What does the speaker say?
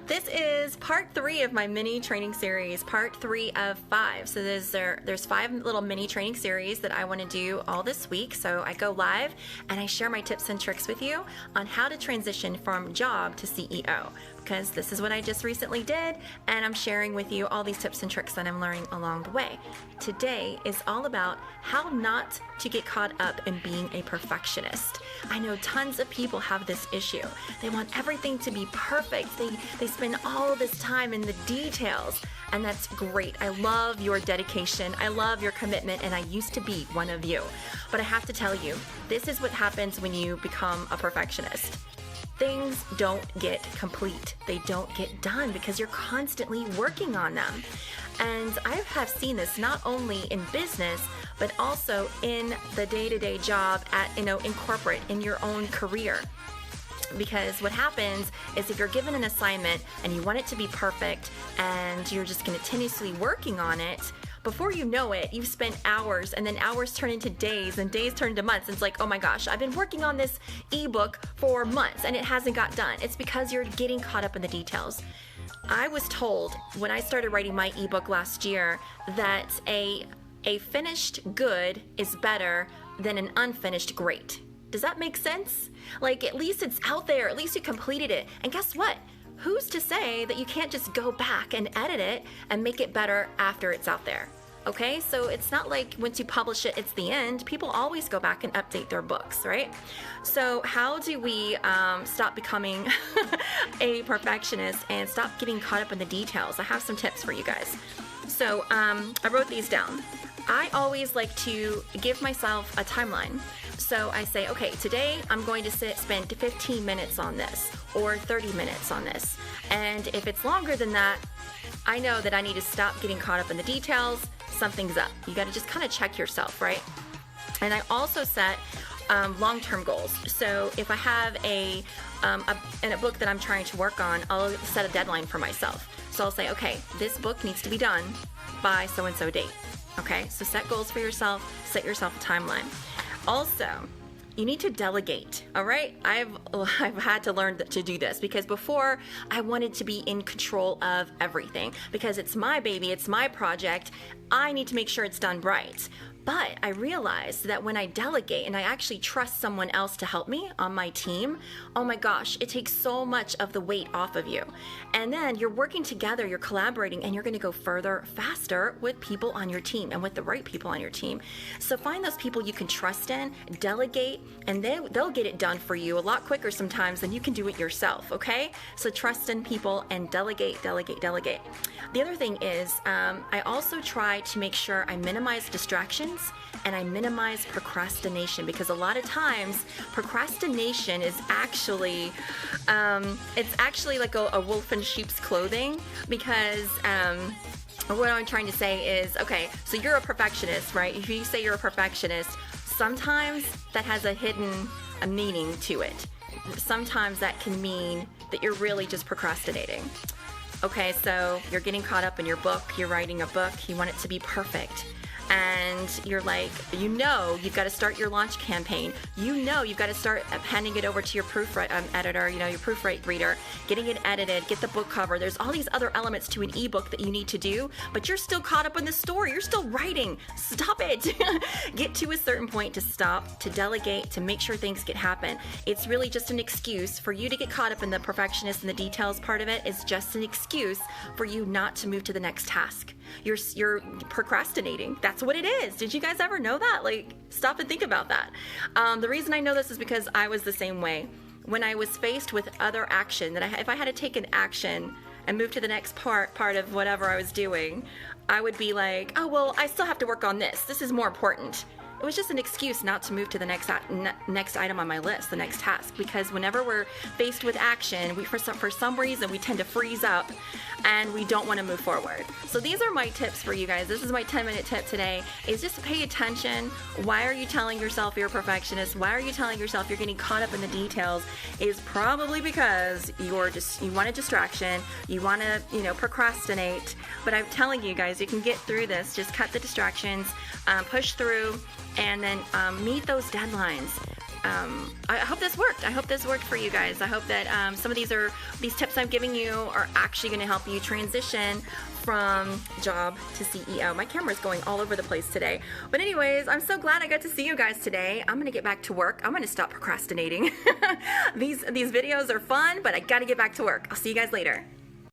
This is part 3 of my mini training series, part 3 of 5. So there's 5 little mini training series that I want to do all this week. So I go live and I share my tips and tricks with you on how to transition from job to CEO, because this is what I just recently did, and I'm sharing with you all these tips and tricks that I'm learning along the way. Today is all about how not to get caught up in being a perfectionist. I know tons of people have this issue. They want everything to be perfect. They spend all this time in the details, and that's great. I love your dedication. I love your commitment, and I used to be one of you. But I have to tell you, this is what happens when you become a perfectionist. Things don't get complete. They don't get done because you're constantly working on them. And I have seen this not only in business, but also in the day-to-day job in corporate, in your own career. Because what happens is if you're given an assignment and you want it to be perfect and you're just continuously working on it, before you know it, you've spent hours, and then hours turn into days, and days turn into months. And it's like, oh my gosh, I've been working on this ebook for months and it hasn't got done. It's because you're getting caught up in the details. I was told when I started writing my ebook last year that a finished good is better than an unfinished great. Does that make sense? Like, at least it's out there, at least you completed it. And guess what? Who's to say that you can't just go back and edit it and make it better after it's out there? Okay, so it's not like once you publish it, it's the end. People always go back and update their books, right? So how do we stop becoming a perfectionist and stop getting caught up in the details? I have some tips for you guys. So I wrote these down. I always like to give myself a timeline. So I say, okay, today I'm going to spend 15 minutes on this or 30 minutes on this. And if it's longer than that, I know that I need to stop getting caught up in the details. Something's up. You got to just kind of check yourself, right? And I also set long-term goals. So if I have a book that I'm trying to work on, I'll set a deadline for myself. So I'll say, okay, this book needs to be done by so-and-so date. Okay, so set goals for yourself, set yourself a timeline. Also, you need to delegate, all right? I've had to learn to do this because before I wanted to be in control of everything because it's my baby, it's my project. I need to make sure it's done right. But I realized that when I delegate and I actually trust someone else to help me on my team, oh my gosh, it takes so much of the weight off of you. And then you're working together, you're collaborating, and you're going to go further, faster with people on your team and with the right people on your team. So find those people you can trust in, delegate, and they'll get it done for you a lot quicker sometimes than you can do it yourself, okay? So trust in people and delegate, delegate, delegate. The other thing is I also try to make sure I minimize distractions and I minimize procrastination, because a lot of times procrastination is actually like a wolf in sheep's clothing, because what I'm trying to say is, okay, so you're a perfectionist, right? If you say you're a perfectionist, sometimes that has a hidden meaning to it. Sometimes that can mean that you're really just procrastinating. Okay, so you're getting caught up in your book, you're writing a book, you want it to be perfect. And you're like, you've got to start your launch campaign. You've got to start handing it over to your proofread editor, your proofread reader, getting it edited, get the book cover. There's all these other elements to an ebook that you need to do, but you're still caught up in the story. You're still writing. Stop it. Get to a certain point to stop, to delegate, to make sure things get happen. It's really just an excuse for you to get caught up in the perfectionist and the details part of it. It's just an excuse for you not to move to the next task. You're procrastinating. That's what it is. Did you guys ever know that? Like, stop and think about that. The reason I know this is because I was the same way. When I was faced with other action, if I had to take an action and move to the next part of whatever I was doing, I would be like, oh, well, I still have to work on this. This is more important. It was just an excuse not to move to the next item on my list, the next task, because whenever we're faced with action, for some reason we tend to freeze up and we don't want to move forward. So these are my tips for you guys. This is my 10-minute tip today, is just pay attention. Why are you telling yourself you're a perfectionist? Why are you telling yourself you're getting caught up in the details? Is probably because you want a distraction, you want to procrastinate. But I'm telling you guys, you can get through this. Just cut the distractions, push through, and then meet those deadlines. I hope this worked. I hope this worked for you guys. I hope that some of these tips I'm giving you are actually going to help you transition from job to CEO. My camera's going all over the place today. But anyways, I'm so glad I got to see you guys today. I'm going to get back to work. I'm going to stop procrastinating. These videos are fun, but I got to get back to work. I'll see you guys later.